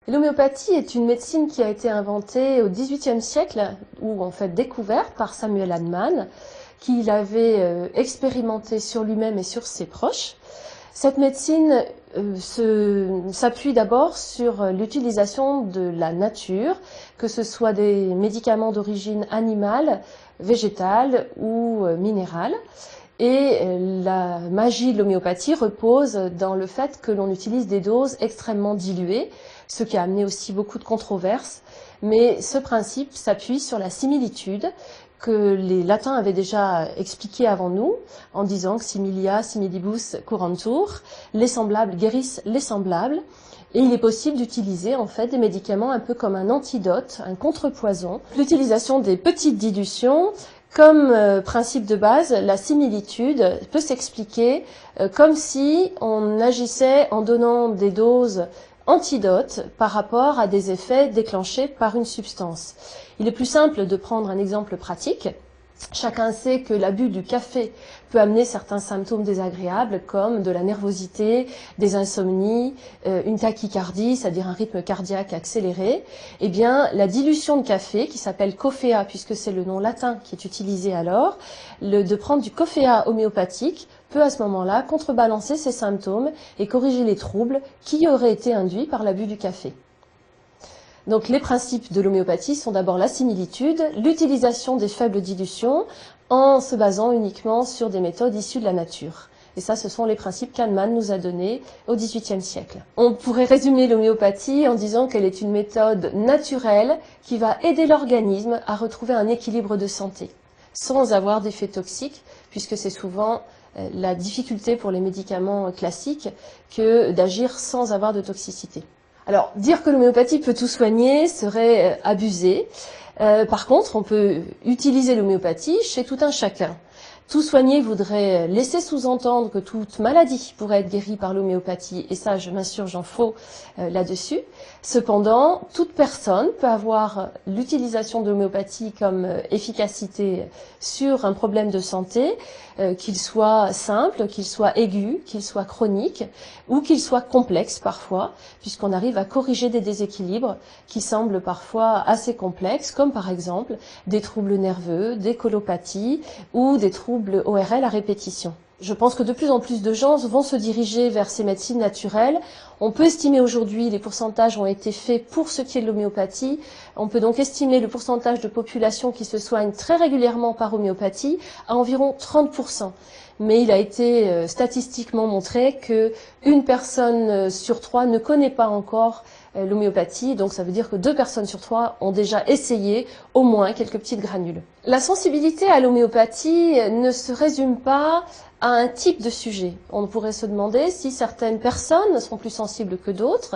L'homéopathie est une médecine qui a été inventée au XVIIIe siècle, ou en fait découverte par Samuel Hahnemann, qui l'avait expérimentée sur lui-même et sur ses proches. Cette médecine s'appuie d'abord sur l'utilisation de la nature, que ce soit des médicaments d'origine animale, végétale ou minérale. Et la magie de l'homéopathie repose dans le fait que l'on utilise des doses extrêmement diluées, ce qui a amené aussi beaucoup de controverses. Mais ce principe s'appuie sur la similitude que les latins avaient déjà expliqué avant nous, en disant que similia similibus curantur, les semblables guérissent les semblables. Et il est possible d'utiliser en fait des médicaments un peu comme un antidote, un contrepoison. L'utilisation des petites dilutions, comme principe de base, la similitude peut s'expliquer comme si on agissait en donnant des doses antidotes par rapport à des effets déclenchés par une substance. Il est plus simple de prendre un exemple pratique. Chacun sait que l'abus du café peut amener certains symptômes désagréables comme de la nervosité, des insomnies, une tachycardie, c'est-à-dire un rythme cardiaque accéléré. Eh bien, la dilution de café, qui s'appelle coffea, puisque c'est le nom latin qui est utilisé alors, de prendre du coffea homéopathique peut à ce moment-là contrebalancer ces symptômes et corriger les troubles qui auraient été induits par l'abus du café. Donc les principes de l'homéopathie sont d'abord la similitude, l'utilisation des faibles dilutions en se basant uniquement sur des méthodes issues de la nature. Et ça, ce sont les principes qu'Hahnemann nous a donnés au XVIIIe siècle. On pourrait résumer l'homéopathie en disant qu'elle est une méthode naturelle qui va aider l'organisme à retrouver un équilibre de santé, sans avoir d'effets toxiques, puisque c'est souvent la difficulté pour les médicaments classiques que d'agir sans avoir de toxicité. Alors, dire que l'homéopathie peut tout soigner serait abusé. Par contre, on peut utiliser l'homéopathie chez tout un chacun. Tout soigner voudrait laisser sous-entendre que toute maladie pourrait être guérie par l'homéopathie, et ça, je m'insurge en faux là-dessus. Cependant, toute personne peut avoir l'utilisation de l'homéopathie comme efficacité sur un problème de santé, qu'il soit simple, qu'il soit aigu, qu'il soit chronique, ou qu'il soit complexe parfois, puisqu'on arrive à corriger des déséquilibres qui semblent parfois assez complexes, comme par exemple des troubles nerveux, des colopathies ou des troubles ORL à répétition. Je pense que de plus en plus de gens vont se diriger vers ces médecines naturelles. On peut estimer aujourd'hui, les pourcentages ont été faits pour ce qui est de l'homéopathie. On peut donc estimer le pourcentage de population qui se soigne très régulièrement par homéopathie à environ 30%. Mais il a été statistiquement montré que une personne sur 3 ne connaît pas encore l'homéopathie, donc ça veut dire que 2 personnes sur 3 ont déjà essayé au moins quelques petites granules. La sensibilité à l'homéopathie ne se résume pas à un type de sujet. On pourrait se demander si certaines personnes sont plus sensibles que d'autres.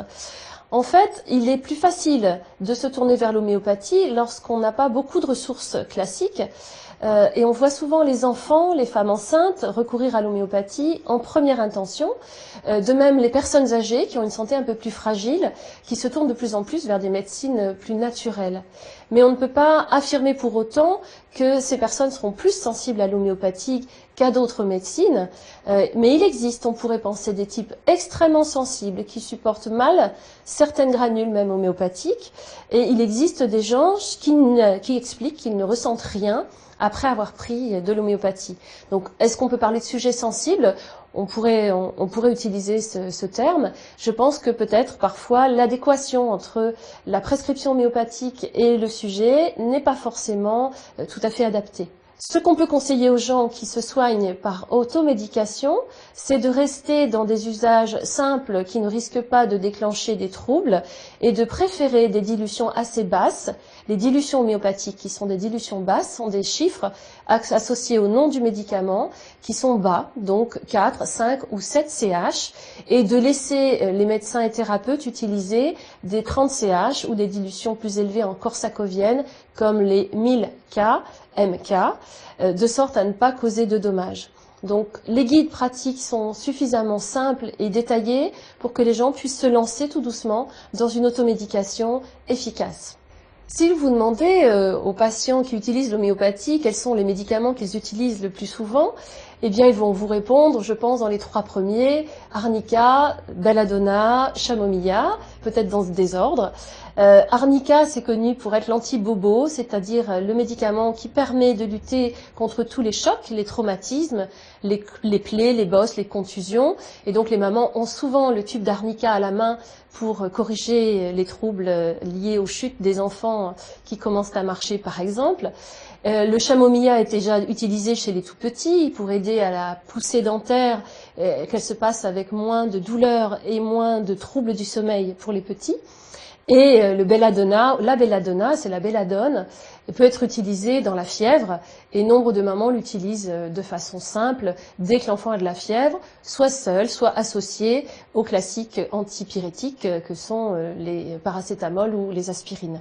En fait, il est plus facile de se tourner vers l'homéopathie lorsqu'on n'a pas beaucoup de ressources classiques. Et on voit souvent les enfants, les femmes enceintes recourir à l'homéopathie en première intention. De même, les personnes âgées qui ont une santé un peu plus fragile, qui se tournent de plus en plus vers des médecines plus naturelles. Mais on ne peut pas affirmer pour autant que ces personnes seront plus sensibles à l'homéopathie qu'à d'autres médecines. Mais il existe, on pourrait penser, des types extrêmement sensibles qui supportent mal certaines granules même homéopathiques. Et il existe des gens qui expliquent qu'ils ne ressentent rien après avoir pris de l'homéopathie. Donc, est-ce qu'on peut parler de sujets sensibles ? On pourrait utiliser ce terme. Je pense que peut-être parfois l'adéquation entre la prescription homéopathique et le sujet n'est pas forcément tout à fait adaptée. Ce qu'on peut conseiller aux gens qui se soignent par automédication, c'est de rester dans des usages simples qui ne risquent pas de déclencher des troubles et de préférer des dilutions assez basses. Les dilutions homéopathiques qui sont des dilutions basses sont des chiffres associés au nom du médicament qui sont bas, donc 4, 5 ou 7 CH, et de laisser les médecins et thérapeutes utiliser des 30 CH ou des dilutions plus élevées en corsacovienne comme les 1000 K, MK, de sorte à ne pas causer de dommages. Donc les guides pratiques sont suffisamment simples et détaillés pour que les gens puissent se lancer tout doucement dans une automédication efficace. Si vous demandez aux patients qui utilisent l'homéopathie quels sont les médicaments qu'ils utilisent le plus souvent, eh bien, ils vont vous répondre, je pense, dans les 3 premiers, arnica, belladonna, chamomilla, peut-être dans ce désordre. Arnica, c'est connu pour être l'anti-bobo, c'est-à-dire le médicament qui permet de lutter contre tous les chocs, les traumatismes, les plaies, les bosses, les contusions. Et donc les mamans ont souvent le tube d'arnica à la main pour corriger les troubles liés aux chutes des enfants qui commencent à marcher, par exemple. Le chamomilla est déjà utilisé chez les tout-petits pour aider à la poussée dentaire, qu'elle se passe avec moins de douleur et moins de troubles du sommeil pour les petits. Et le belladonna, la belladonna, c'est la belladone, peut être utilisée dans la fièvre et nombre de mamans l'utilisent de façon simple dès que l'enfant a de la fièvre, soit seul, soit associé aux classiques antipyrétiques que sont les paracétamol ou les aspirines.